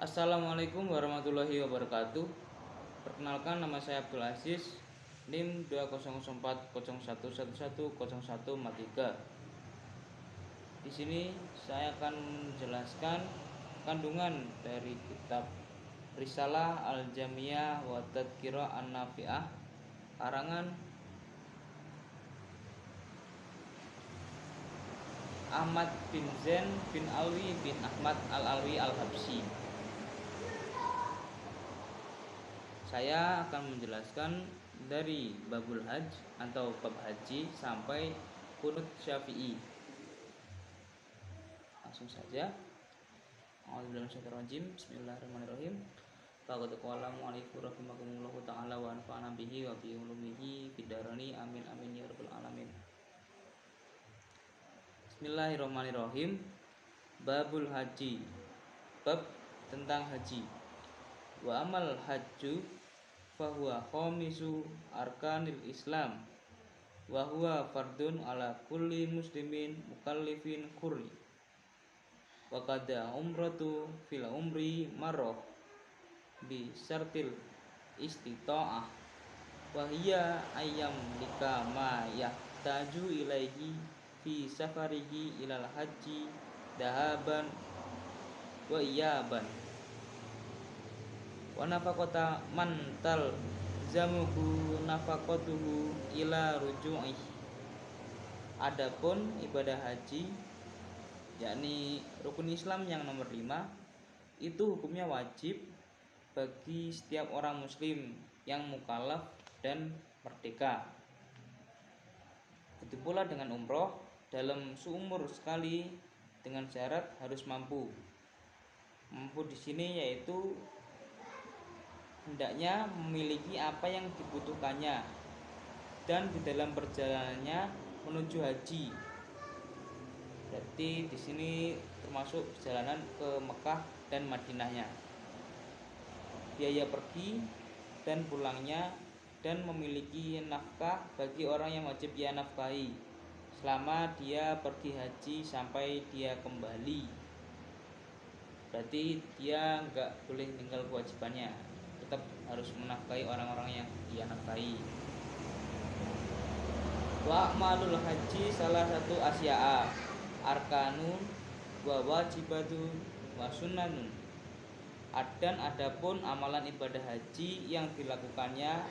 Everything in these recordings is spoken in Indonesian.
Assalamualaikum warahmatullahi wabarakatuh. Perkenalkan, nama saya Abdul Aziz, NIM 20040111101 Di sini saya akan menjelaskan kandungan dari kitab Risalah Al-Jamiyah wa Tadhkirah An-Nafi'ah karangan Ahmad bin Zain bin Alwi bin Ahmad Al-Alwi Al-Habsyi. Saya akan menjelaskan dari babul hajj atau bab haji sampai kunut syafi'i. Langsung saja. A'udzubillahi Bismillahirrahmanirrahim. Faqad qala mu'allif rahimakumullahu ta'ala wa anfa'ana bihi wa bi ulumihi fid dharani amin amin ya rabbal alamin. Bismillahirrahmanirrahim. Babul haji. Bab tentang haji. Wa amal hajju fahuwa khamisu arkanil Islam wa huwa fardun ala kulli muslimin mukallifin qurri wa qada umratu fil umri marrah bi syartil istita'ah wa hiya ayyam likama yahtaju ilaihi fi safarihi ilal haji dahaban wa iyaban wa nafaqata man talzamuhu nafaqatuhu ila ruju'ih. Adapun ibadah haji, yakni rukun Islam yang nomor 5, itu hukumnya wajib bagi setiap orang muslim yang mukallaf dan merdeka. Begitu pula dengan umroh dalam seumur sekali dengan syarat harus mampu. Mampu di sini yaitu hendaknya memiliki apa yang dibutuhkannya dan di dalam perjalanannya menuju haji. Berarti di sini termasuk perjalanan ke Mekah dan Madinahnya. Biaya pergi dan pulangnya dan memiliki nafkah bagi orang yang wajib ia nafkahi selama dia pergi haji sampai dia kembali. Berarti dia enggak boleh tinggal kewajibannya, tetap harus menafkahi orang-orang yang ia nafkahi. Wa amalul haji salah satu asya'a arkanun wa wajibatun wa sunnanun. Dan adapun amalan ibadah haji yang dilakukannya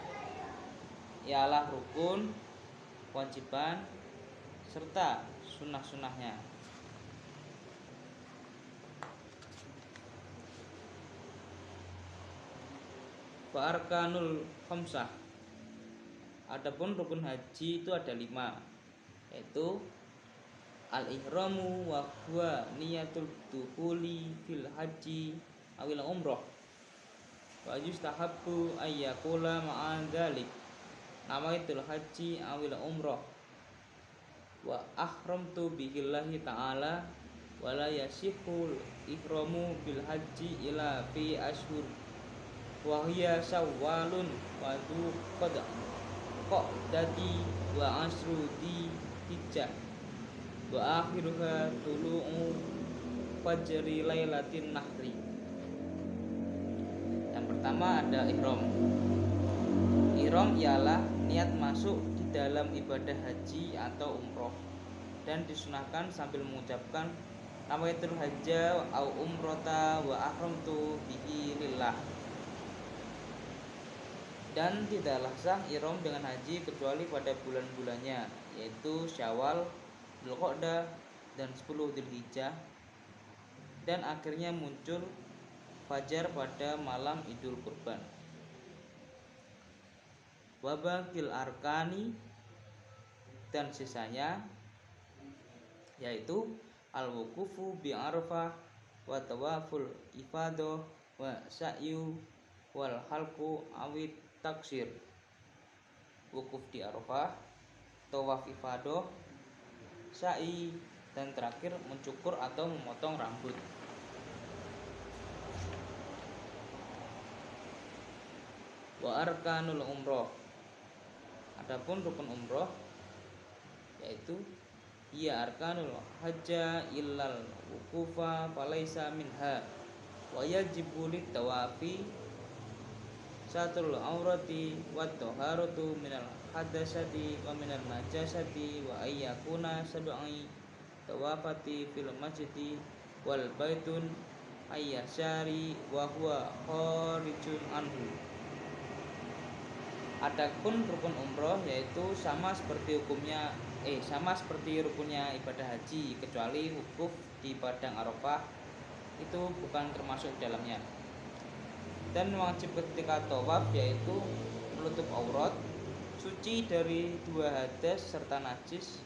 ialah rukun, kewajiban serta sunnah-sunnahnya. Wa arkanul khamsah. Adapun rukun haji itu ada 5, yaitu al-ihramu wa huwa niyatul dukhuli fil haji awil umrah. Wa yustahabbu ayyakula ma'an dzalik nawaitul haji awil umrah. Wa ahramtu billahi ta'ala wa la yasihul ihramu bil haji ila fi ashhur wa hiya syawalun wa dzulqa'dati wa asru di hijjah wa akhiruha tulu'u fajri lailatin nahri. Yang pertama ada ihram. Ihram ialah niat masuk di dalam ibadah haji atau umroh dan disunahkan sambil mengucapkan nawaitul hajja au umrata wa ahramtu bihi lillah. Dan tidaklah sah ihram dengan haji kecuali pada bulan-bulannya, yaitu Syawal, Dzulqa'dah dan 10 Dzulhijjah, dan akhirnya muncul fajar pada malam Idul Kurban. Wabakil arkani, dan sisanya yaitu al-wuqufu bi Arafah wa tawaful ifadah wa sa'yu wal halqu awit taksir. Wukuf di Arafah, tawaf ifadah, sa'i, dan terakhir mencukur atau memotong rambut. Wa arkanul umroh. Adapun rukun umroh yaitu ya arkanul hajja illal wukufa falaisa minha. Wa yajibu lit-tawafi satrul aurati wa taharatu minal hadatsati wa minal najasati wa ayyakuna sab'i tawafati fil masjidi wal baitun ayyasyari wa huwa kharijun anhu. Adapun rukun umroh yaitu sama seperti rukunnya ibadah haji, kecuali wukuf di padang Arafah itu bukan termasuk dalamnya. Dan wajib ketika tawaf yaitu menutup aurat, suci dari 2 hadas serta najis,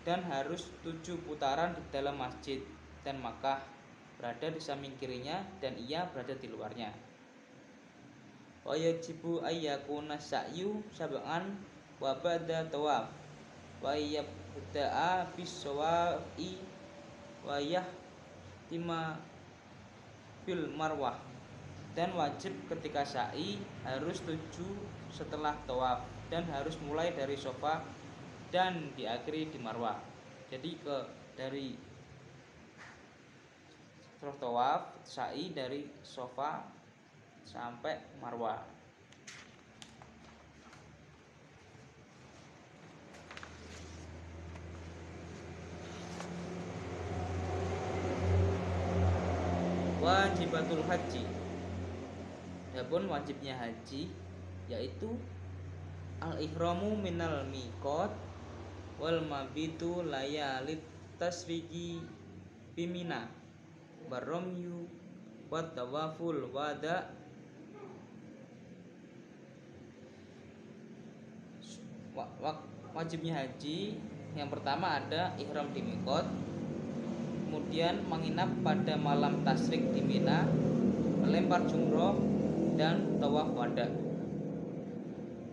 dan harus 7 putaran di dalam masjid dan Makkah, berada di samping kirinya dan ia berada di luarnya. Wa yajibu ayyakuna sa'yu sab'an wa ba'da tawaf wa yabda'a bis-sawa'i wa yahtima bil marwah. Dan wajib ketika sa'i harus 7 setelah tawaf dan harus mulai dari Safa dan diakhiri di Marwah. Jadi dari setelah tawaf sa'i dari Safa sampai Marwah. Wajibatul haji. Adapun wajibnya haji yaitu al-ihramu minal miqat wal mabitu layalit taswigi bimina baromyu wat tawaful wada. Wajibnya haji yang pertama ada ihram di miqat, kemudian menginap pada malam tasyrik di Mina, melempar jumroh dan tawaf wada.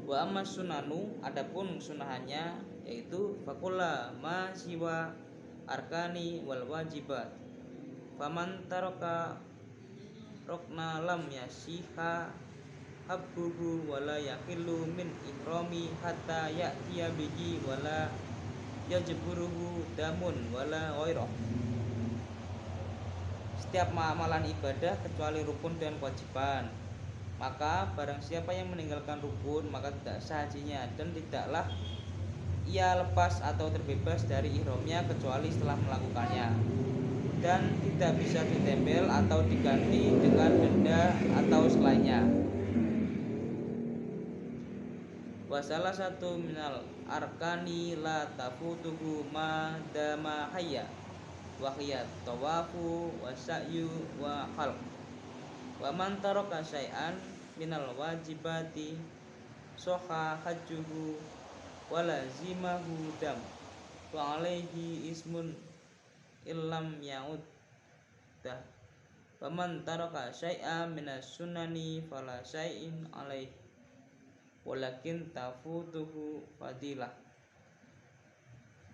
Wa amma sunanu, adapun sunahannya yaitu fakulla ma siwa arkani wal wajibat faman taraka rokna lam yasiha habbuhu wala yaqilu min ihrami hatta ya'tiya bihi wala yajburuhu damun wala ghairah. Setiap amalan ibadah kecuali rukun dan kewajiban, maka barang siapa yang meninggalkan rukun maka tidak sah hajinya, dan tidaklah ia lepas atau terbebas dari ihramnya kecuali setelah melakukannya, dan tidak bisa ditempel atau diganti dengan benda atau selainnya. Wa salah satu minal arkani la tafutuhu ma dama hayya wa hiya tawafu wa sa'yu wa khalq. Wa man taraka syai'an minal wajibati soha hajjuhu wa lazimahu dam wa alaihi ismun illam ya'ud dah. Wa man taraka syai'an minas sunani fala syai'in alaihi walakin tafutuhu fadilah.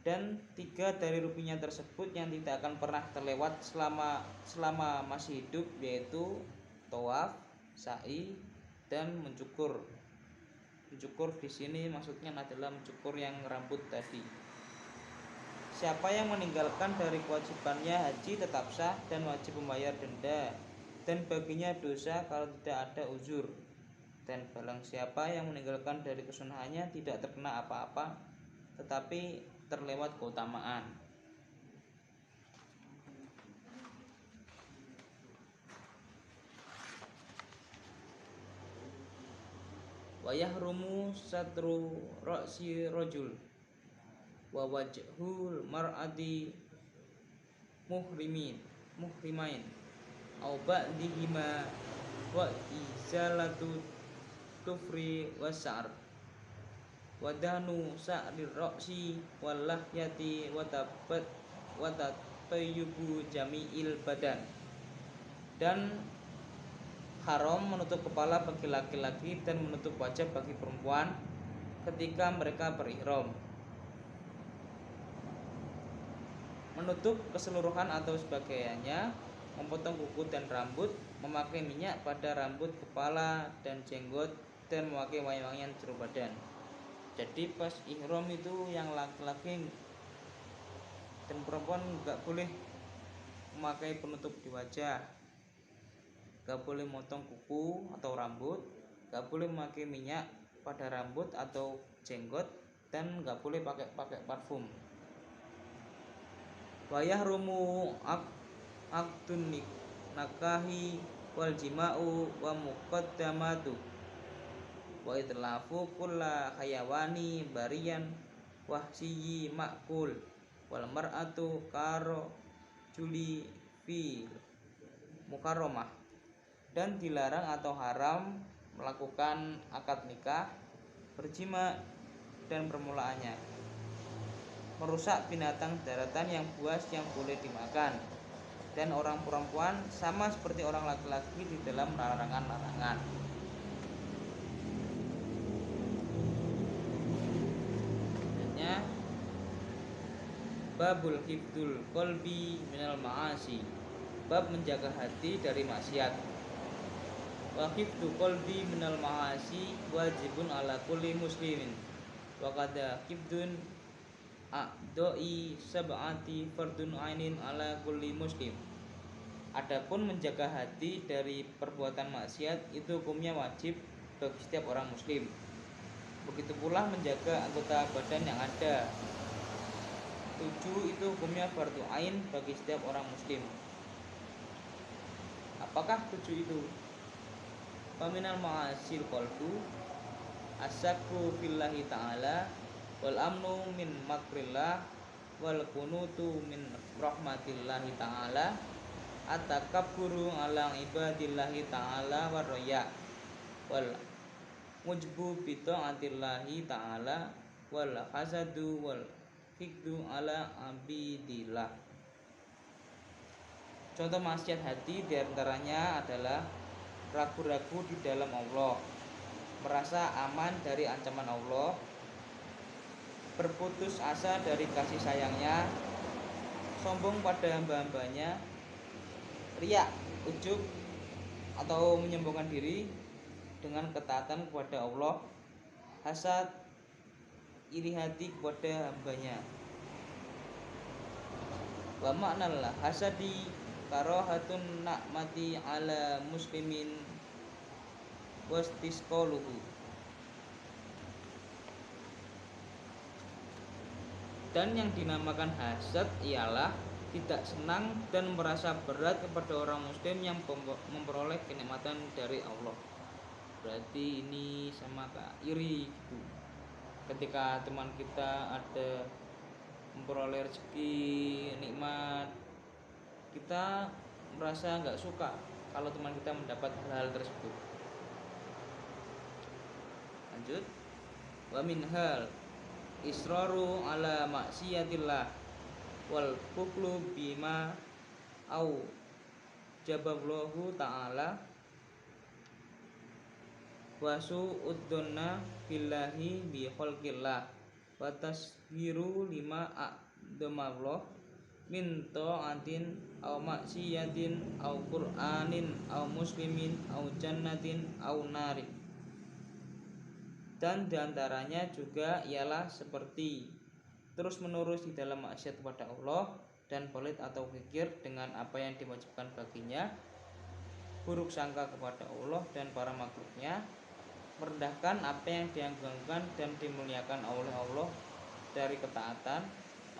Dan 3 dari rukunnya tersebut yang tidak akan pernah terlewat selama masih hidup, yaitu tawaf, sa'i, dan mencukur. Mencukur di sini maksudnya adalah mencukur yang rambut tadi. Siapa yang meninggalkan dari kewajibannya haji tetap sah dan wajib membayar denda, dan baginya dosa kalau tidak ada uzur. Dan barang siapa yang meninggalkan dari kesunahannya tidak terkena apa-apa, tetapi terlewat keutamaan. Wa yahrumu satru ra'si rajul wa wajhul mar'ati muhrimain au ba'dihima wa izalatu tufri wasyar wadanu sa'rir ra'si wal lahyati wa tatayyubu jami'il badan. Dan haram menutup kepala bagi laki-laki dan menutup wajah bagi perempuan ketika mereka berihram. Menutup keseluruhan atau sebagainya, memotong kuku dan rambut, memakai minyak pada rambut, kepala, dan jenggot, dan memakai wangi-wangian seluruh badan. Jadi pas ihram itu yang laki-laki dan perempuan nggak boleh memakai penutup di wajah, gak boleh motong kuku atau rambut, gak boleh memakai minyak pada rambut atau jenggot, dan gak boleh pakai parfum. Wayah rumu akdun nakahi wal jima'u wa muqaddamatu wa itlafu kulla hayawani barian wahsiyi makul wal mar'atu karo juli fi mukarramah, dan dilarang atau haram melakukan akad nikah, berjima dan permulaannya, merusak binatang daratan yang buas yang boleh dimakan, dan orang perempuan sama seperti orang laki-laki di dalam larangan-larangan. Selanjutnya, babul hifdul qalbi minal ma'asi, bab menjaga hati dari maksiat. Wa hifdul qalbi minal ma'asi wajibun ala kulli muslimin, wa qada hifdun a'doi sab'ati fardun ainin ala kulli muslim. Adapun menjaga hati dari perbuatan maksiat itu hukumnya wajib bagi setiap orang muslim. Begitu pula menjaga anggota badan yang ada 7 itu hukumnya fardu ain bagi setiap orang muslim. Apakah 7 itu? Faminal ma'asil qalbu asyaku fillahi ta'ala wal amnu min makrillah wal kunutu min rahmatillahi ta'ala atakabburu ala ibadillahi ta'ala warroya wal mujbu bita'atillahi ta'ala wal hasadu wal hikdu ala abidillah. Contoh maksiat hati diantaranya adalah ragu-ragu di dalam Allah, merasa aman dari ancaman Allah, berputus asa dari kasih sayangnya, sombong pada hamba-hambanya, riya, ujub atau menyombongkan diri dengan ketaatan kepada Allah, hasad, iri hati kepada hambanya. Wa ma'nal hasadi karahatun na'mati ala muslimin wastisqaluhu, dan yang dinamakan hasad ialah tidak senang dan merasa berat kepada orang muslim yang memperoleh kenikmatan dari Allah. Berarti ini sama kayak iri gitu. Ketika teman kita ada memperoleh rezeki nikmat, kita merasa nggak suka kalau teman kita mendapat hal tersebut. Lanjut, wa minhal israru ala maksiatillah wal kuflu bima au jaballahu ta'ala wasu uddonna billahi bi khalqillah wa tasbiru lima a'damallah min ta'atin au maksiatin au qur'anin au muslimin au jannatin au narin. Dan diantaranya juga ialah seperti terus menerus di dalam maksiat kepada Allah dan pelit atau kikir dengan apa yang diwajibkan baginya, buruk sangka kepada Allah dan para makhluknya, merendahkan apa yang diagungkan dan dimuliakan oleh Allah dari ketaatan,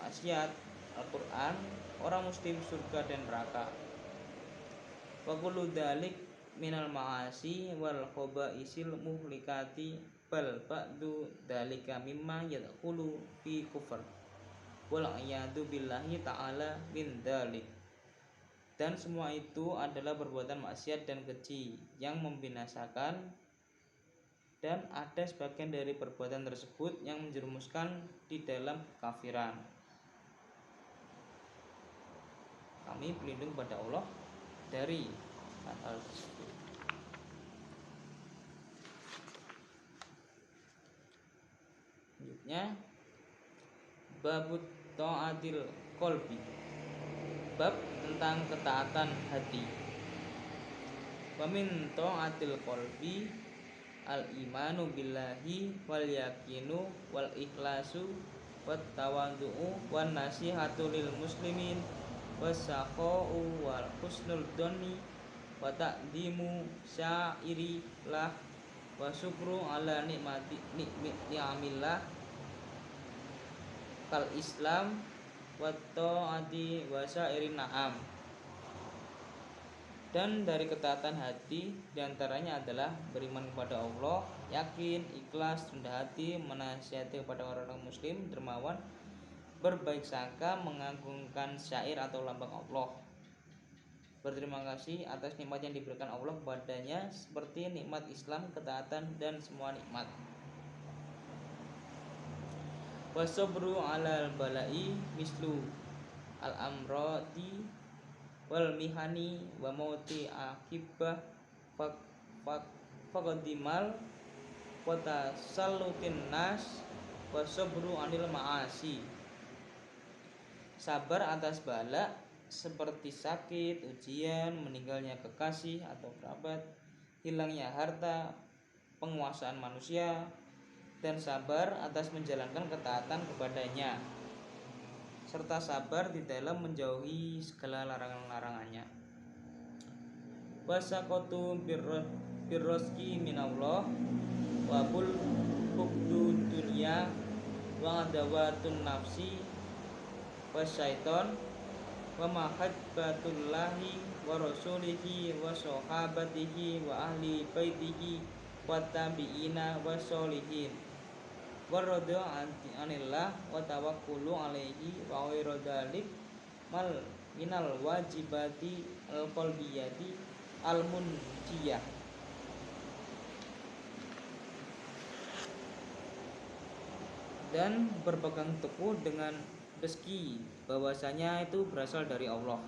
maksiat, Al-Quran, orang muslim, surga dan neraka. Wa kullu dzalik minal ma'asi wal khabaisil muhlikati bal ba'du dzalika mimma yadkhulu fi kufr wal a'yadu billahi ta'ala min dzalik. Dan semua itu adalah perbuatan maksiat dan keji yang membinasakan, dan ada sebagian dari perbuatan tersebut yang menjerumuskan di dalam kekafiran. Kami berlindung pada Allah dari hal tersebut. Selanjutnya, babut ta'atil qalbi, bab tentang ketaatan hati. Wa min ta'atil qalbi al imanu billahi wal yakinu wal ikhlasu wat tawaddu'u wan nasihatu lil muslimin wasakha'u wal husnul dhonni wa taqdimu syairi lah wa syukru ala ni'amillah kal Islam wa ta'ati wa syairi na'am. Dan dari ketaatan hati diantaranya adalah beriman kepada Allah, yakin, ikhlas, rendah hati, menasihati kepada orang-orang muslim, dermawan, berbaik sangka, mengagungkan syair atau lambang Allah, berterima kasih atas nikmat yang diberikan Allah kepadanya seperti nikmat Islam, ketaatan, dan semua nikmat. Wasobru alal balai mislu al amrodi wal mihani wa mauti akibah faqadimal wa tasallutin nas wa sabru anil ma'asi. Sabar atas bala seperti sakit, ujian, meninggalnya kekasih atau kerabat, hilangnya harta, penguasaan manusia, dan sabar atas menjalankan ketaatan kepadanya, serta sabar di dalam menjauhi segala larangan-larangannya. Wasaqatu birrozki minallah wa bul hubdu dunya wa adawatun nafsi wa syaiton wa mahabbatullahi wa rasulihi wa sahabatihi wa ahli baitihi wa tabi'ina wa sholihin warada anillah wa tawakkulu alaihi wa ghairu dzalik mal minal wajibati al qalbiyati al munjiyah. Dan berpegang teguh dengan rezeki bahwasanya itu berasal dari Allah,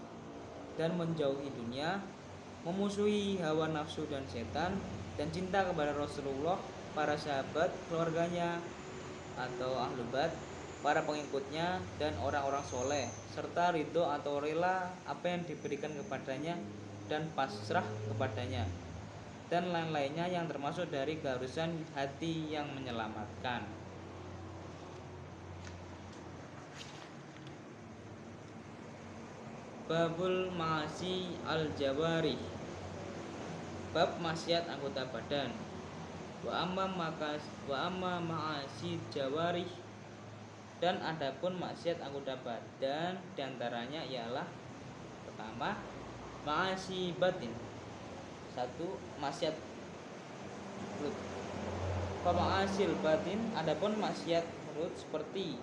dan menjauhi dunia, memusuhi hawa nafsu dan setan, dan cinta kepada Rasulullah, para sahabat, keluarganya atau ahlu bait, para pengikutnya, dan orang-orang soleh, serta ridho atau rela apa yang diberikan kepadanya dan pasrah kepadanya, dan lain-lainnya yang termasuk dari keharusan hati yang menyelamatkan. Babul ma'asi al-jawari, bab maksiat anggota badan. Wa amma ma'asi jawari, dan adapun maksiat anggota badan diantaranya ialah pertama ma'asi batin, satu maksiat perut. Ma'asil batin, adapun maksiat perut seperti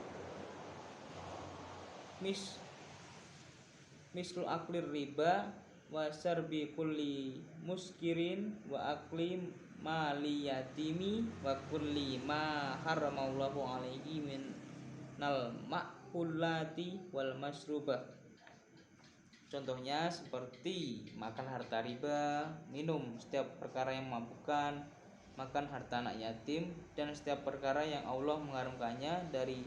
mislu aklir riba wa sarbi kulli muskirin wa akli mali yatimi wa kulli ma haramallahu alaihi min nal ma'kulati wal masrubah. Contohnya seperti makan harta riba, minum setiap perkara yang memabukkan, makan harta anak yatim, dan setiap perkara yang Allah mengharamkannya dari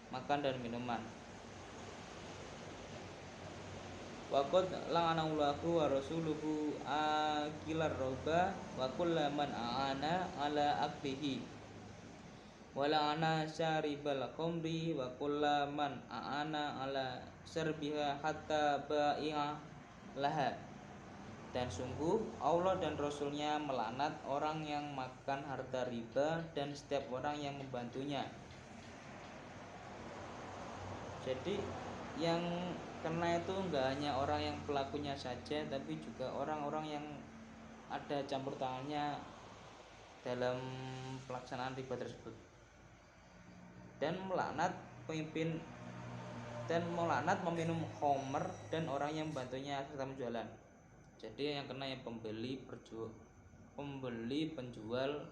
makan dan minuman. Wa qad la'anallahu wa rasuluhu akilar roba wa kullaman a'ana ala aklihi wa la'ana syaribal khamri wa kullaman a'ana ala serbiha hatta ba'i'a laha. Dan sungguh Allah dan Rasulnya melaknat orang yang makan harta riba dan setiap orang yang membantunya. Jadi yang kena itu enggak hanya orang yang pelakunya saja, tapi juga orang-orang yang ada campur tangannya dalam pelaksanaan riba tersebut. Dan melaknat pemimpin, dan melaknat meminum khamr dan orang yang membantunya serta menjualan. Jadi yang kena yang pembeli, penjual,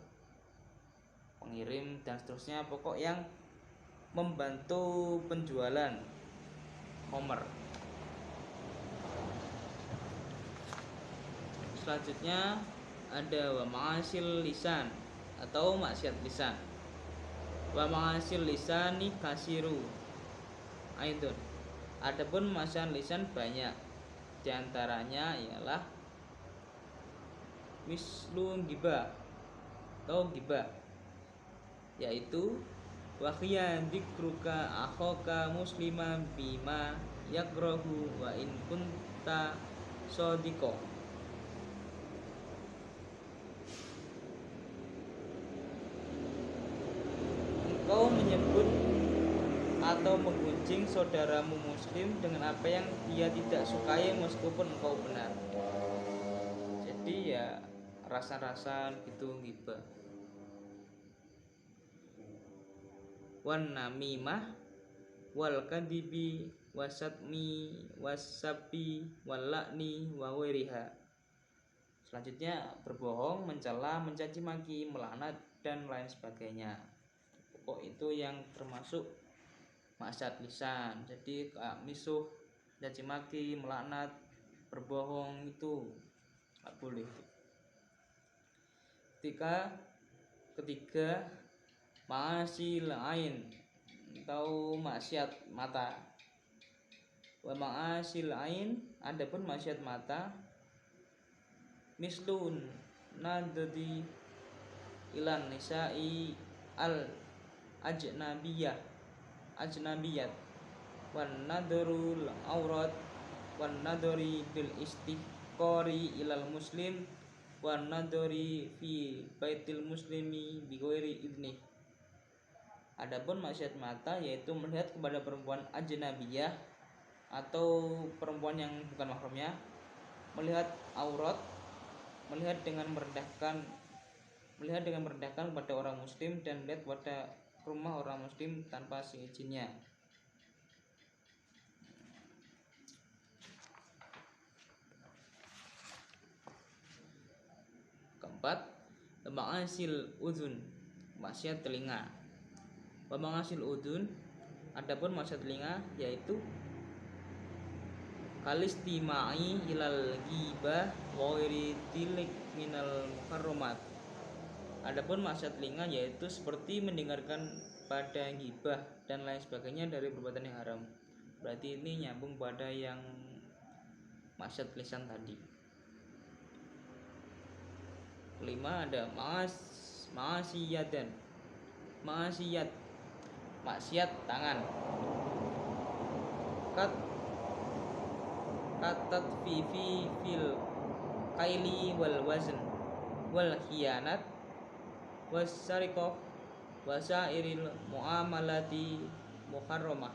pengirim, dan seterusnya, pokok yang membantu penjualan khamr. Selanjutnya ada wa ma'asil lisan atau maksiat lisan. Wa ma'asil lisani kasiru aidun, adapun maksiat lisan banyak, diantaranya ialah mislu gibah atau gibah, yaitu wa khiya dzikruka akhaka musliman bima yakrahu wa in kunta shadiqa. Engkau menyebut atau menggunjing saudaramu muslim dengan apa yang dia tidak sukai meskipun engkau benar. Jadi ya rasa-rasa gitu ghibah. Wan namimah wal kadibi wasatmi wasabi wal lakni wa ghairiha. Selanjutnya berbohong, mencela, mencaci maki, melaknat dan lain sebagainya. Pokok itu yang termasuk maksiat lisan. Jadi misuh, mencaci maki, melaknat, berbohong itu nggak boleh. Ketiga ma'asil ain atau maksiat mata. Wa ma'asil ain, adapun maksiat mata, mislun nadadi ilan nisa'i al ajnabiyat wan nadrul aurat wan nadri bil istiqori ilal muslim wan nadri fi baitil muslimi bi ghairi idni. Adapun maksiat mata yaitu melihat kepada perempuan ajnabiyah atau perempuan yang bukan mahramnya, melihat aurat, melihat dengan merendahkan kepada orang muslim dan melihat pada rumah orang muslim tanpa seizinnya. Keempat, ma'asil udhun, maksiat telinga. Ma'asil udhun, adapun maksiat telinga yaitu kalistima'i ilal ghibah wa ghairi tilik minal muharramat. Adapun maksiat telinga yaitu seperti mendengarkan pada ghibah dan lain sebagainya dari perbuatan yang haram. Berarti ini nyambung pada yang maksiat lisan tadi. Kelima ada maksiat tangan. Katat fi fil kaili wal wazn wal khiyanat was sariqah wasairil muamalati muharramah.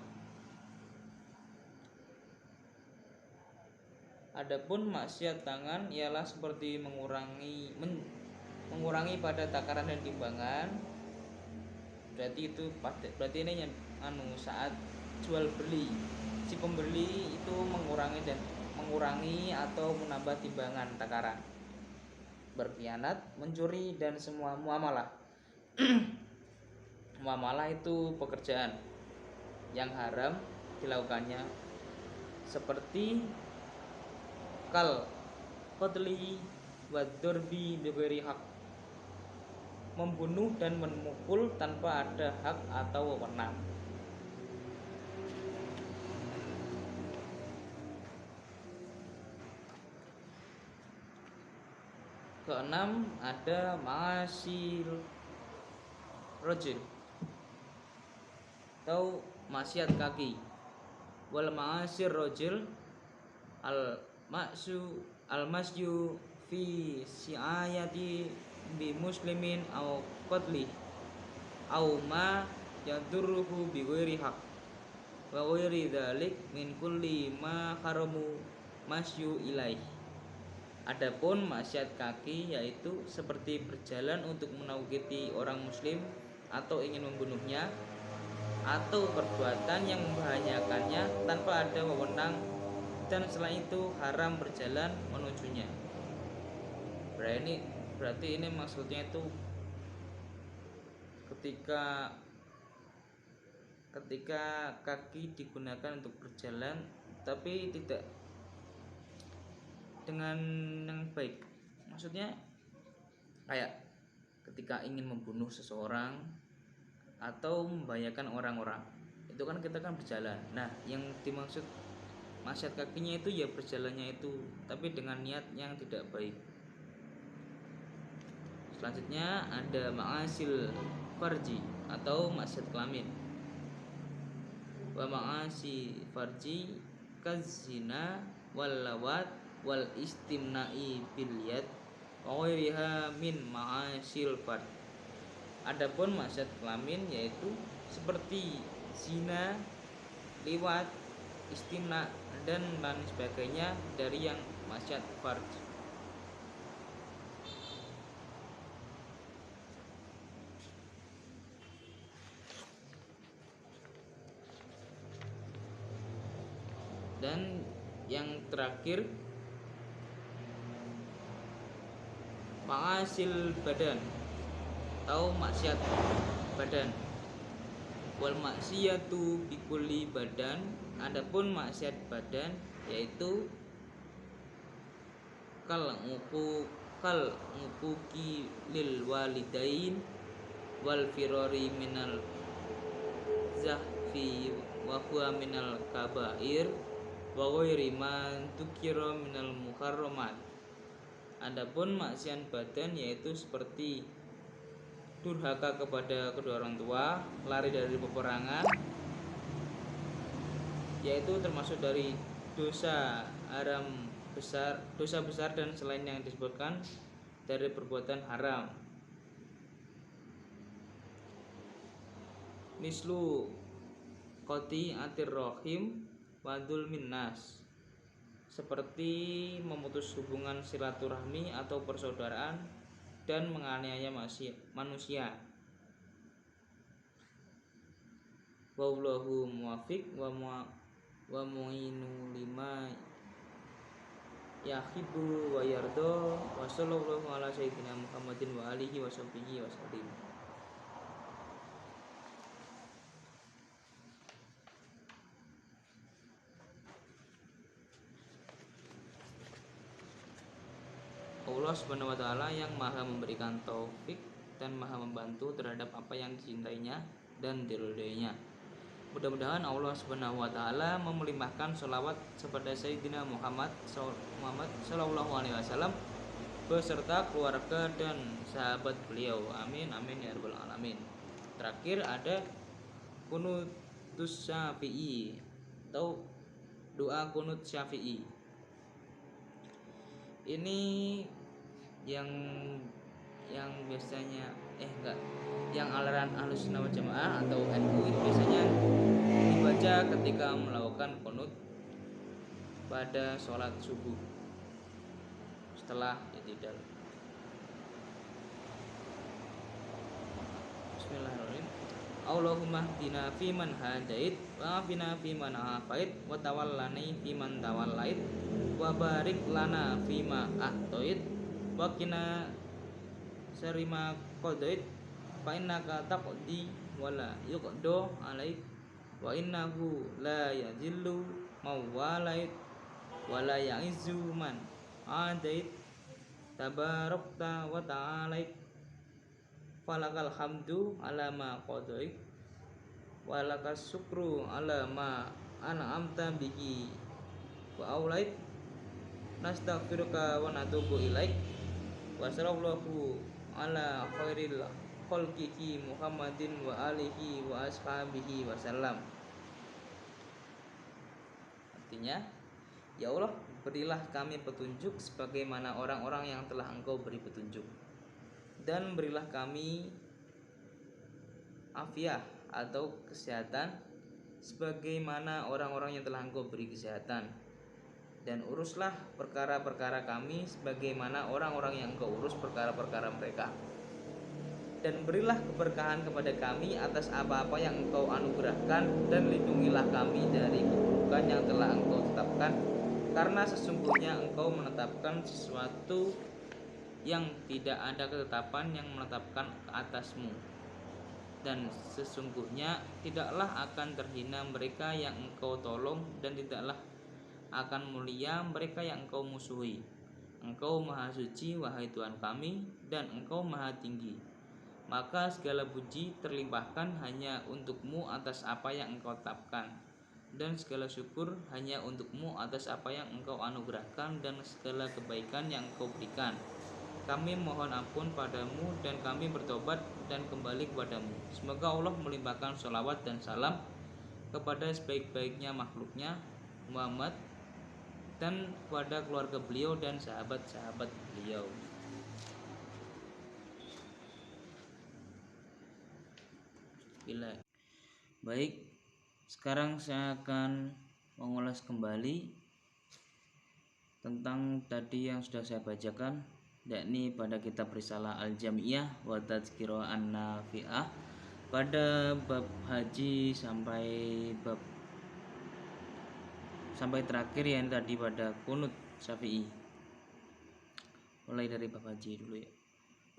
Adapun maksiat tangan ialah seperti mengurangi pada takaran dan timbangan. Berarti ini yang saat jual beli, si pembeli itu mengurangi atau menambah timbangan takaran. Berkhianat, mencuri dan semua muamalah. Muamalah itu pekerjaan yang haram dilakukannya, seperti kal qatli wa dzurbi bi ghairi haq, membunuh dan memukul tanpa ada hak atau wewenang. Keenam ada ma'asil rajul atau maksiat kaki. Wal ma'asir rajul al-masyu fi si'ayati bi muslimin au qatli au ma yadurruhu bi ghairi haq wa ghairi dzalik min kulli ma haramu masyu ilaih. Adapun maksiat kaki yaitu seperti berjalan untuk menyakiti orang muslim atau ingin membunuhnya, atau perbuatan yang membahayakannya tanpa ada wewenang, dan selain itu haram berjalan menujunya. Berarti ini maksudnya itu ketika kaki digunakan untuk berjalan tapi tidak dengan yang baik. Maksudnya kayak ketika ingin membunuh seseorang atau membahayakan orang-orang, itu kan kita kan berjalan. Nah, yang dimaksud maksiat kakinya itu ya berjalannya itu tapi dengan niat yang tidak baik. Selanjutnya ada ma'asil farji atau maksiat kelamin. Wa ma'asi farji kazina wal lawat wal istimna'i bil yad wa ghairiha min ma'asil fard. Adapun maksiat kelamin yaitu seperti zina, liwat, istimna dan lain sebagainya dari yang maksiat farj. Dan yang terakhir ma'asil badan atau maksiat badan. Wal maksiyatu bikulli badan. Adapun maksiat badan yaitu kal nguquqi lil walidain wal firari minal zahfi wa huwa minal kabair wa ghairi man tukira minal muharramat. Adapun maksiat badan yaitu seperti durhaka kepada kedua orang tua, lari dari peperangan, yaitu termasuk dari dosa haram besar, dosa besar dan selain yang disebutkan dari perbuatan haram. Mislu qati atir rohim wadul minnas, seperti memutus hubungan silaturahmi atau persaudaraan dan menganiaya manusia. Wallahu muwaffiq wa mu'inu lima yahibbu wa yarda wa sallallahu ala sayyidina Muhammadin wa alihi wa sahbihi wa sallim. Allah Subhanahu wa taala yang Maha memberikan taufik dan Maha membantu terhadap apa yang dicintainya dan diridhoinya. Mudah-mudahan Allah Subhanahu wa taala memelimpahkan sholawat kepada Sayyidina Muhammad sallallahu alaihi wasallam beserta keluarga dan sahabat beliau. Amin amin ya rabbal alamin. Terakhir ada kunutus syafi'i atau doa kunut syafi'i. Ini yang biasanya yang aliran Ahlussunnah wal Jamaah atau NU itu biasanya dibaca ketika melakukan qunut pada sholat subuh setelah i'tidal. Bismillahirrahmanirrahim. Allahumma hdina fiman hadait wa afina fiman afait wa tawallani fiman tawallait wa barik lana fima a'tait wa qina syarima qadait fa innaka taqdi wa la yuqda alaik wa innahu la yadhillu mawalait wa la ya'izzu man adait tabarakta wa ta'alait falakal hamdu ala ma qadait wa lakas syukru ala ma an'amta bihi wa aulait nastaghfiruka wa natubu ilaik wa sallallahu ala khairil khalqihi Muhammadin wa alihi wa ashabihi wasallam. Artinya, ya Allah, berilah kami petunjuk sebagaimana orang-orang yang telah Engkau beri petunjuk, dan berilah kami afiah atau kesehatan sebagaimana orang-orang yang telah Engkau beri kesehatan, dan uruslah perkara-perkara kami sebagaimana orang-orang yang Engkau urus perkara-perkara mereka, dan berilah keberkahan kepada kami atas apa-apa yang Engkau anugerahkan, dan lindungilah kami dari keburukan yang telah Engkau tetapkan, karena sesungguhnya Engkau menetapkan sesuatu yang tidak ada ketetapan yang menetapkan ke atasmu, dan sesungguhnya tidaklah akan terhina mereka yang Engkau tolong, dan tidaklah akan mulia mereka yang Engkau musuhi. Engkau maha suci wahai Tuhan kami, dan Engkau maha tinggi, maka segala puji terlimpahkan hanya untuk-Mu atas apa yang Engkau tetapkan, dan segala syukur hanya untuk-Mu atas apa yang Engkau anugerahkan dan segala kebaikan yang Engkau berikan. Kami mohon ampun padamu dan kami bertobat dan kembali kepadamu. Semoga Allah melimpahkan sholawat dan salam kepada sebaik-baiknya makhluknya, Muhammad dan kepada keluarga beliau dan sahabat-sahabat beliau. Baik, sekarang saya akan mengulas kembali tentang tadi yang sudah saya bacakan, yakni pada kitab Risalah Al-Jamiyah wa Tadhkirah An-Nafi'ah pada bab haji sampai terakhir yang tadi pada kunut Syafi'i. Mulai dari bab haji dulu ya.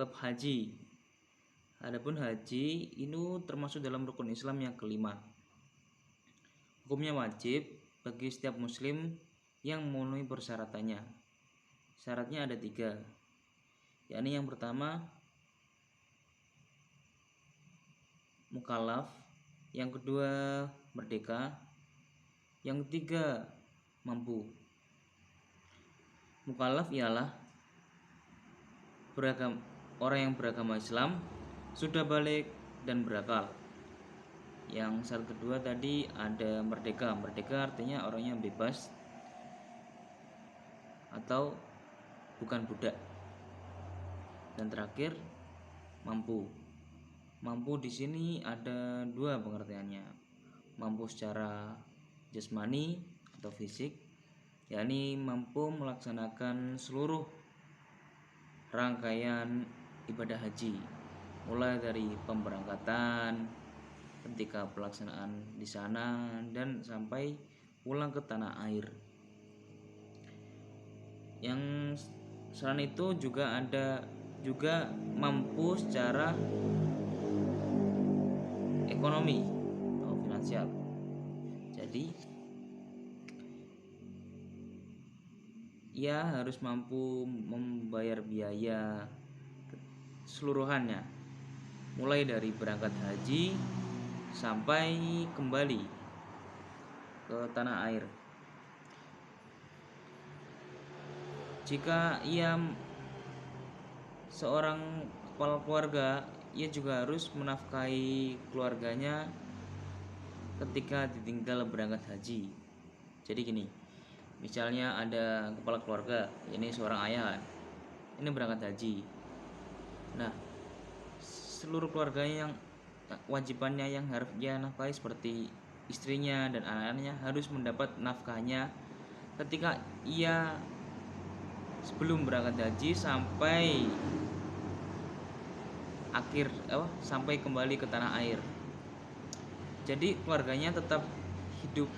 Bab haji. Adapun haji ini termasuk dalam rukun Islam yang kelima. Hukumnya wajib bagi setiap muslim yang memenuhi persyaratannya. Syaratnya ada 3, yakni yang pertama mukallaf, yang kedua merdeka, yang ketiga mampu. Mukallaf ialah orang yang beragama Islam, sudah balik dan berakal. Yang syarat kedua tadi ada merdeka. Merdeka artinya orangnya bebas atau bukan budak. Dan terakhir mampu. Mampu di sini ada 2 pengertiannya. Mampu secara jasmani atau fisik, yakni mampu melaksanakan seluruh rangkaian ibadah haji, mulai dari pemberangkatan, ketika pelaksanaan di sana, dan sampai pulang ke tanah air. Yang selain itu juga ada mampu secara ekonomi atau finansial. Jadi ia harus mampu membayar biaya keseluruhannya, mulai dari berangkat haji sampai kembali ke tanah air. Jika ia seorang kepala keluarga, ia juga harus menafkahi keluarganya ketika ditinggal berangkat haji. Jadi gini, misalnya ada kepala keluarga, ini seorang ayah, ini berangkat haji. Nah, seluruh keluarganya yang wajibannya yang harus dia nafkahi seperti istrinya dan anak-anaknya harus mendapat nafkahnya ketika ia sebelum berangkat haji sampai sampai kembali ke tanah air. Jadi keluarganya tetap hidup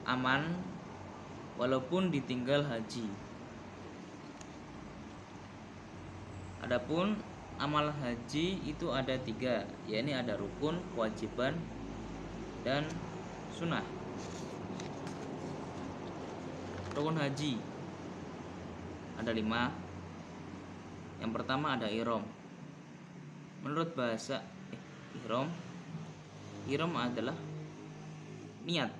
aman walaupun ditinggal haji. Adapun amal haji itu ada 3, yakni ada rukun, kewajiban, dan sunnah. Rukun haji ada 5. Yang pertama ada ihram. Menurut bahasa ihram adalah niat.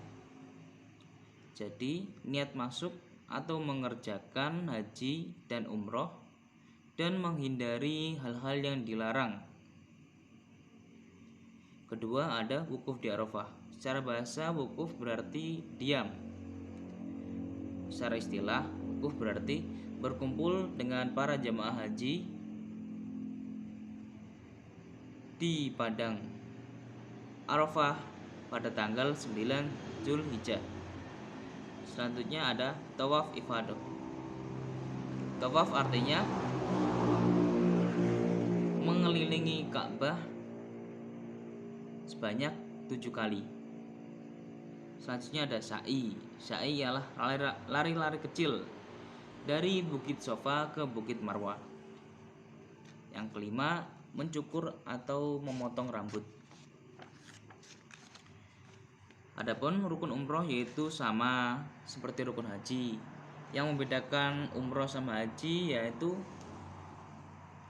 Jadi niat masuk atau mengerjakan haji dan umroh dan menghindari hal-hal yang dilarang. Kedua ada wukuf di Arafah. Secara bahasa wukuf berarti diam. Secara istilah wukuf berarti berkumpul dengan para jamaah haji di padang Arafah pada tanggal 9 Zulhijjah. Selanjutnya ada tawaf ifadah. Tawaf artinya mengelilingi Ka'bah sebanyak 7 kali. Selanjutnya ada sa'i. Sa'i ialah lari-lari kecil dari Bukit Sofa ke Bukit Marwah. Yang kelima, mencukur atau memotong rambut. Adapun rukun umroh yaitu sama seperti rukun haji. Yang membedakan umroh sama haji yaitu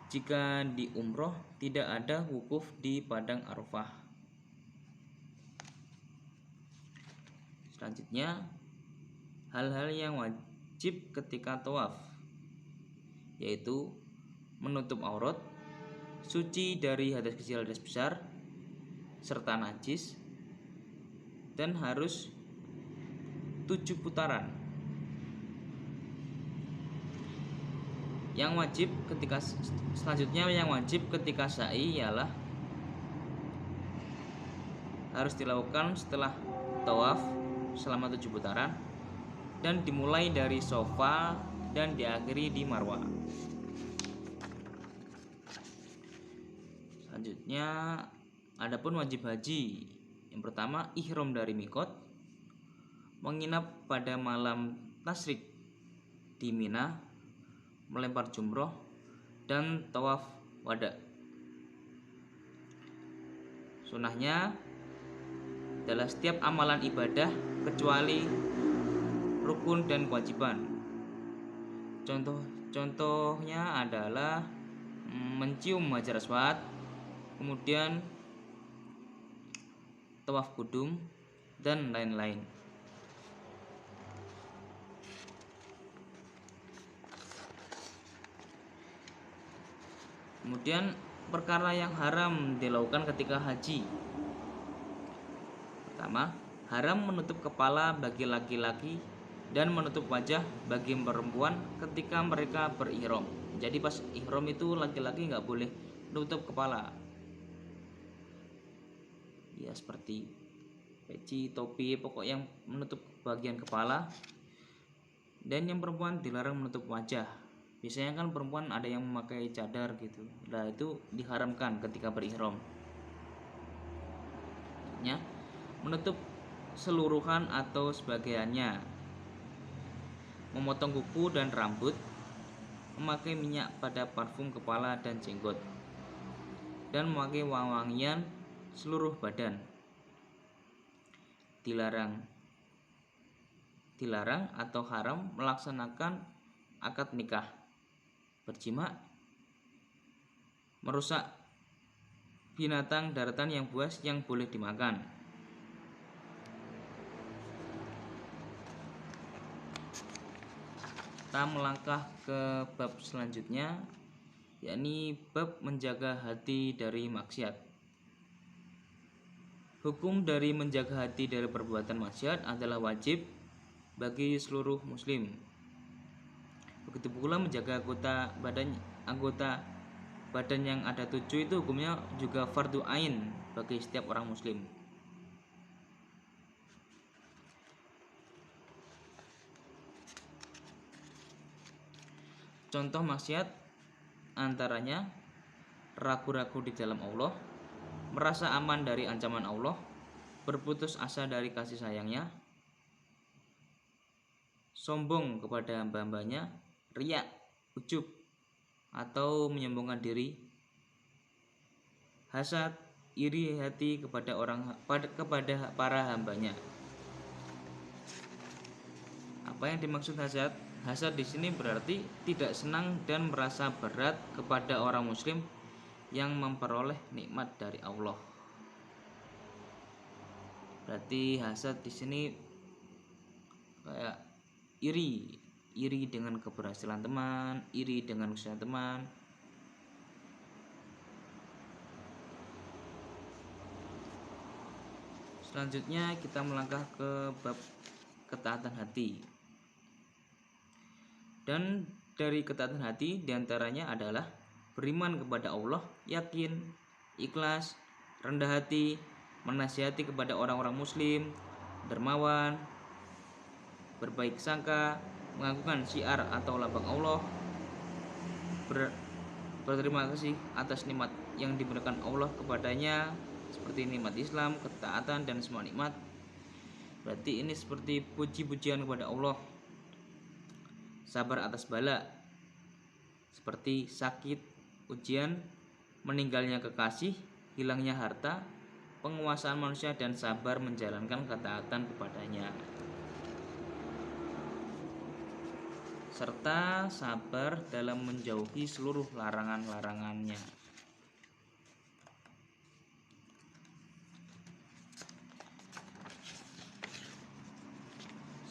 jika di umroh tidak ada wukuf di padang Arafah. Selanjutnya, hal-hal yang wajib ketika tawaf yaitu menutup aurat, suci dari hadas kecil hadas besar serta najis, dan harus 7 putaran. Yang wajib ketika sa'i ialah harus dilakukan setelah tawaf selama 7 putaran dan dimulai dari Safa dan diakhiri di Marwah. Selanjutnya adapun wajib haji. Yang pertama, ihram dari mikot, menginap pada malam tasyrik di Mina, melempar jumroh, dan tawaf wada. Sunahnya adalah setiap amalan ibadah kecuali rukun dan kewajiban. Contohnya adalah mencium Hajar Aswad, kemudian tawaf kudum, dan lain-lain. Kemudian perkara yang haram dilakukan ketika haji. Pertama, haram menutup kepala bagi laki-laki dan menutup wajah bagi perempuan ketika mereka berihram. Jadi pas ihram itu laki-laki nggak boleh menutup kepala. Ya seperti peci, topi, pokok yang menutup bagian kepala. Dan yang perempuan dilarang menutup wajah. Biasanya kan perempuan ada yang memakai cadar gitu. Nah itu diharamkan ketika berihram. Ya, menutup seluruhan atau sebagiannya, memotong kuku dan rambut, memakai minyak pada parfum kepala dan jenggot, dan memakai wangian seluruh badan. Dilarang atau haram melaksanakan akad nikah, berjima, merusak binatang daratan yang buas yang boleh dimakan. Kita melangkah ke bab selanjutnya, yakni bab menjaga hati dari maksiat. Hukum dari menjaga hati dari perbuatan maksiat adalah wajib bagi seluruh muslim. Begitu pula menjaga anggota badan yang ada 7 itu hukumnya juga fardu ain bagi setiap orang muslim. Contoh maksiat antaranya ragu-ragu di dalam Allah, merasa aman dari ancaman Allah, berputus asa dari kasih sayangnya, sombong kepada hamba-hambanya, riya, ujub atau menyombongkan diri, hasad, iri hati kepada para hambanya. Apa yang dimaksud hasad? Hasad di sini berarti tidak senang dan merasa berat kepada orang muslim yang memperoleh nikmat dari Allah. Berarti hasad di sini kayak iri dengan keberhasilan teman, iri dengan kesuksesan teman. Selanjutnya kita melangkah ke bab ketaatan hati. Dan dari ketaatan hati diantaranya adalah beriman kepada Allah, yakin, ikhlas, rendah hati, menasihati kepada orang-orang muslim, dermawan, berbaik sangka, mengagungkan syiar atau lambang Allah, berterima kasih atas nikmat yang diberikan Allah kepadanya seperti nikmat Islam, ketaatan, dan semua nikmat. Berarti ini seperti puji-pujian kepada Allah. Sabar atas bala seperti sakit, ujian, meninggalnya kekasih, hilangnya harta, penguasaan manusia, dan sabar menjalankan ketaatan kepadanya, serta sabar dalam menjauhi seluruh larangan-larangannya.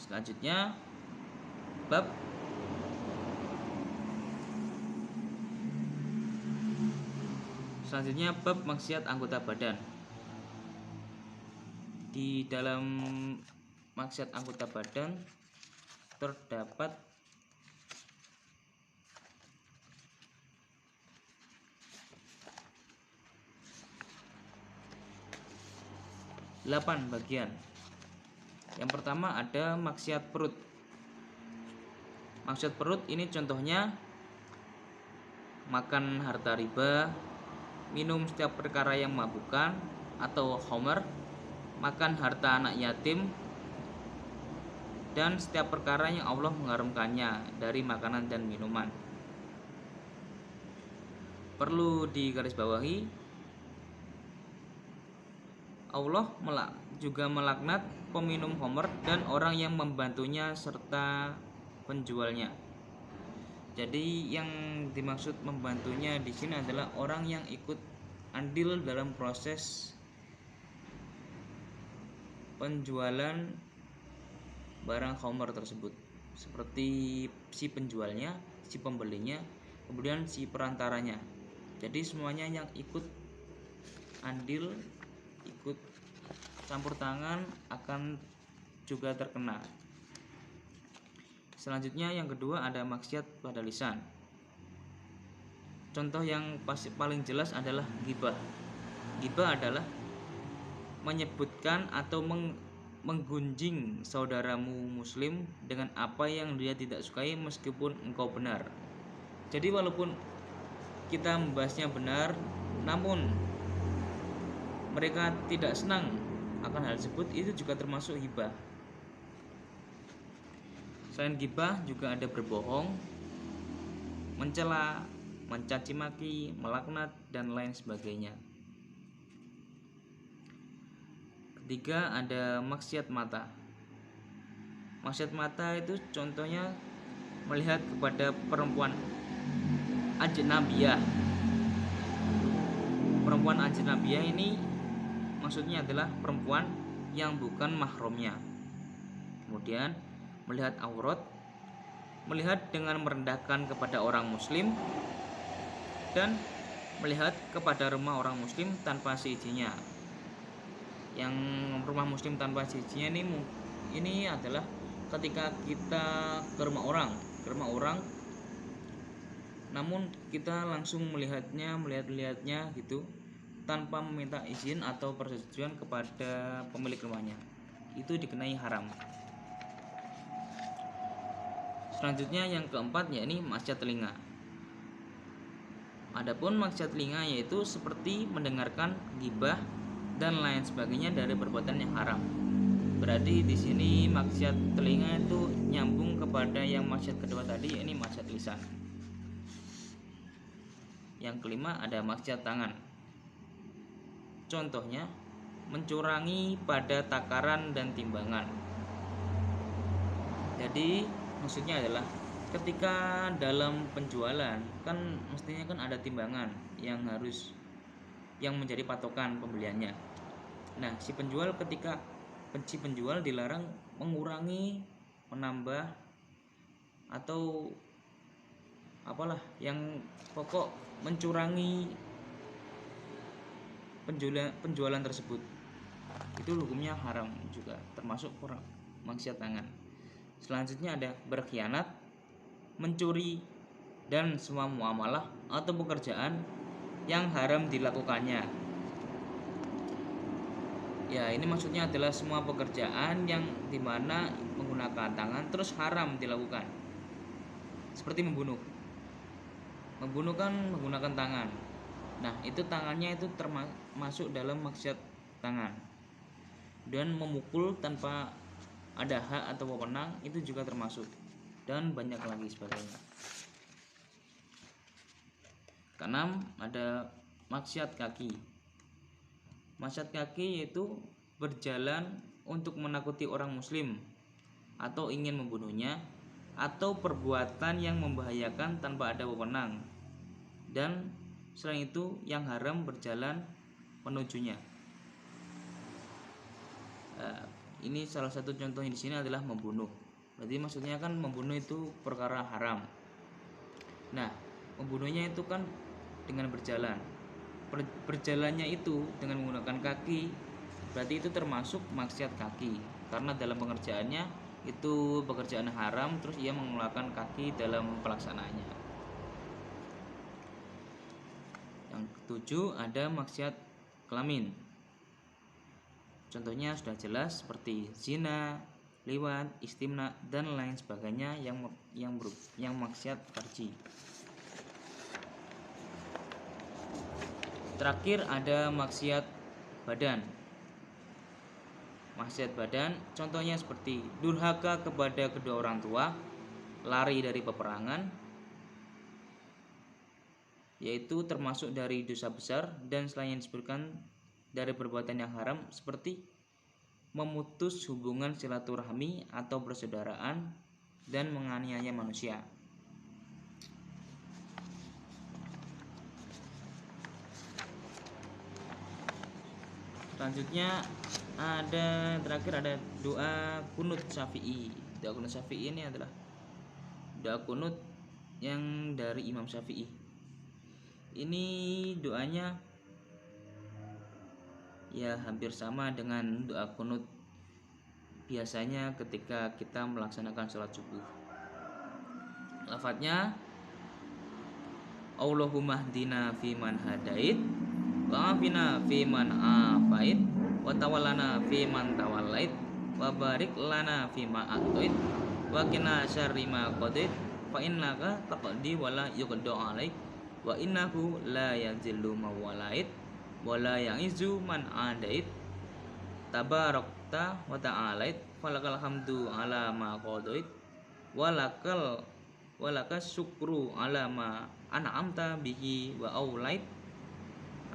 Selanjutnya bab maksiat anggota badan. Di dalam maksiat anggota badan terdapat 8 bagian. Yang pertama ada maksiat perut. Maksiat perut ini contohnya makan harta riba, minum setiap perkara yang memabukkan atau khamr, makan harta anak yatim, dan setiap perkara yang Allah mengharamkannya dari makanan dan minuman. Perlu digarisbawahi, Allah juga melaknat peminum khamr dan orang yang membantunya serta penjualnya. Jadi yang dimaksud membantunya di sini adalah orang yang ikut andil dalam proses penjualan barang khamr tersebut, seperti si penjualnya, si pembelinya, kemudian si perantaranya. Jadi semuanya yang ikut andil, ikut campur tangan akan juga terkena. Selanjutnya yang kedua ada maksiat pada lisan. Contoh yang paling jelas adalah ghibah. Ghibah adalah menyebutkan atau menggunjing saudaramu muslim dengan apa yang dia tidak sukai meskipun engkau benar. Jadi walaupun kita membahasnya benar, namun mereka tidak senang akan hal tersebut, itu juga termasuk ghibah. Selain ghibah juga ada berbohong, mencela, mencaci maki, melaknat, dan lain sebagainya. Ketiga ada maksiat mata. Maksiat mata itu contohnya melihat kepada perempuan ajnabiyah. Perempuan ajnabiyah ini maksudnya adalah perempuan yang bukan mahramnya. Kemudian melihat aurat, melihat dengan merendahkan kepada orang muslim, dan melihat kepada rumah orang muslim tanpa seizinnya. Yang rumah muslim tanpa seizinnya ini adalah ketika kita ke rumah orang, namun kita langsung melihatnya gitu tanpa meminta izin atau persetujuan kepada pemilik rumahnya, itu dikenai haram. Selanjutnya yang keempat yakni maksiat telinga. Adapun maksiat telinga yaitu seperti mendengarkan ghibah dan lain sebagainya dari perbuatan yang haram. Berarti di sini maksiat telinga itu nyambung kepada yang maksiat kedua tadi, yakni maksiat lisan. Yang kelima ada maksiat tangan. Contohnya mencurangi pada takaran dan timbangan. Jadi maksudnya adalah ketika dalam penjualan kan mestinya kan ada timbangan yang menjadi patokan pembeliannya. Nah, si penjual dilarang mengurangi, menambah, atau apalah yang pokok mencurangi penjualan tersebut. Itu hukumnya haram juga, termasuk maksiat tangan. Selanjutnya ada berkhianat, mencuri, dan semua muamalah atau pekerjaan yang haram dilakukannya. Ya, ini maksudnya adalah semua pekerjaan yang dimana menggunakan tangan terus haram dilakukan. Seperti membunuh. Membunuh kan menggunakan tangan. Nah, itu tangannya itu termasuk dalam maksiat tangan. Dan memukul tanpa ada hak atau wewenang itu juga termasuk, dan banyak lagi sebagainya. Keenam ada maksiat kaki. Maksiat kaki yaitu berjalan untuk menakuti orang muslim atau ingin membunuhnya, atau perbuatan yang membahayakan tanpa ada wewenang, dan selain itu yang haram berjalan menujunya. Ini salah satu contoh di sini adalah membunuh. Berarti maksudnya kan membunuh itu perkara haram. Nah, membunuhnya itu kan dengan berjalan. Berjalannya itu dengan menggunakan kaki berarti itu termasuk maksiat kaki, karena dalam pengerjaannya itu pekerjaan haram, terus ia menggunakan kaki dalam pelaksanaannya. Yang ketujuh ada maksiat kelamin. Contohnya sudah jelas seperti zina, liwat, istimna dan lain sebagainya yang maksiat farji. Terakhir ada maksiat badan. Maksiat badan contohnya seperti durhaka kepada kedua orang tua, lari dari peperangan, yaitu termasuk dari dosa besar, dan selain disebutkan dari perbuatan yang haram seperti memutus hubungan silaturahmi atau persaudaraan dan menganiaya manusia. Selanjutnya terakhir ada doa kunut Syafi'i. Doa kunut Syafi'i ini adalah doa kunut yang dari Imam Syafi'i. Ini doanya ya hampir sama dengan doa kunut biasanya ketika kita melaksanakan sholat subuh. Lafadznya Allahumma hdina fiman hadait wa afina fiman afait wa tawallana fiman tawallait wa barik lana fima a'tait wa qina syarri ma qadait fa innaka taqdi wa la yuqda 'alaik wa innahu la yazillu man walait wa la ya'izu man adait tabarakta wa ta'alait falakal hamdu ala ma qadait walakas syukru ala ma an'amta bihi wa aulait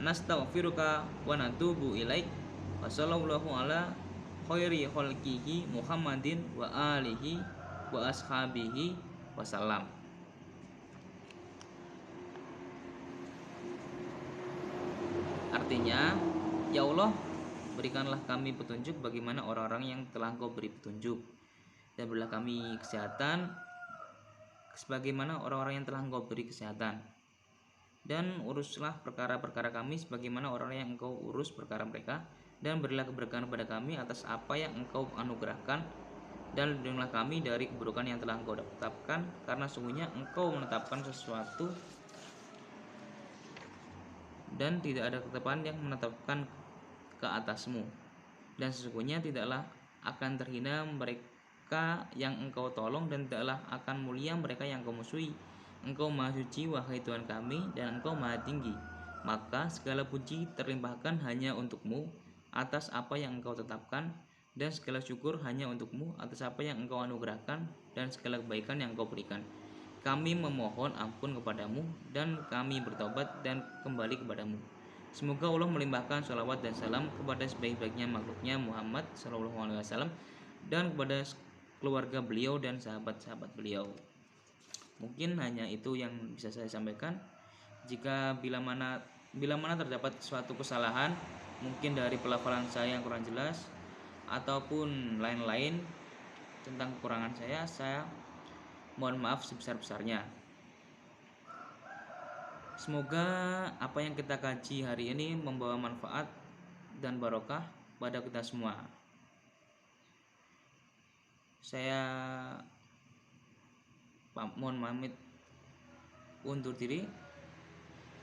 nastaghfiruka wa natubu ilaik wa sallallahu ala khairi khalqihi Muhammadin wa alihi wa ashabihi wasallam. Artinya, ya Allah, berikanlah kami petunjuk bagaimana orang-orang yang telah Engkau beri petunjuk, dan berilah kami kesehatan sebagaimana orang-orang yang telah Engkau beri kesehatan, dan uruslah perkara-perkara kami sebagaimana orang yang Engkau urus perkara mereka, dan berilah keberkahan kepada kami atas apa yang Engkau anugerahkan, dan lindungilah kami dari keburukan yang telah Engkau tetapkan, karena sungguhnya Engkau menetapkan sesuatu dan tidak ada ketetapan yang menetapkan ke atasmu, dan sesungguhnya tidaklah akan terhina mereka yang Engkau tolong, dan tidaklah akan mulia mereka yang Engkau musuhi. Engkau maha suci wahai Tuhan kami, dan Engkau maha tinggi, maka segala puji terlimpahkan hanya untuk-Mu atas apa yang Engkau tetapkan, dan segala syukur hanya untuk-Mu atas apa yang Engkau anugerahkan dan segala kebaikan yang Engkau berikan. Kami memohon ampun kepadamu, dan kami bertobat dan kembali kepadamu. Semoga Allah melimpahkan sholawat dan salam kepada sebaik-baiknya makhluknya Muhammad SAW, dan kepada keluarga beliau dan sahabat-sahabat beliau. Mungkin hanya itu yang bisa saya sampaikan. Jika bila mana terdapat suatu kesalahan, mungkin dari pelafalan saya yang kurang jelas ataupun lain-lain tentang kekurangan saya mohon maaf sebesar-besarnya. Semoga apa yang kita kaji hari ini membawa manfaat dan barokah pada kita semua. Saya mohon pamit undur diri.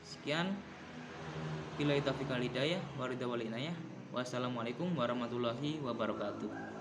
Sekian, billahi taufiq wal hidayah, wassalamualaikum warahmatullahi wabarakatuh.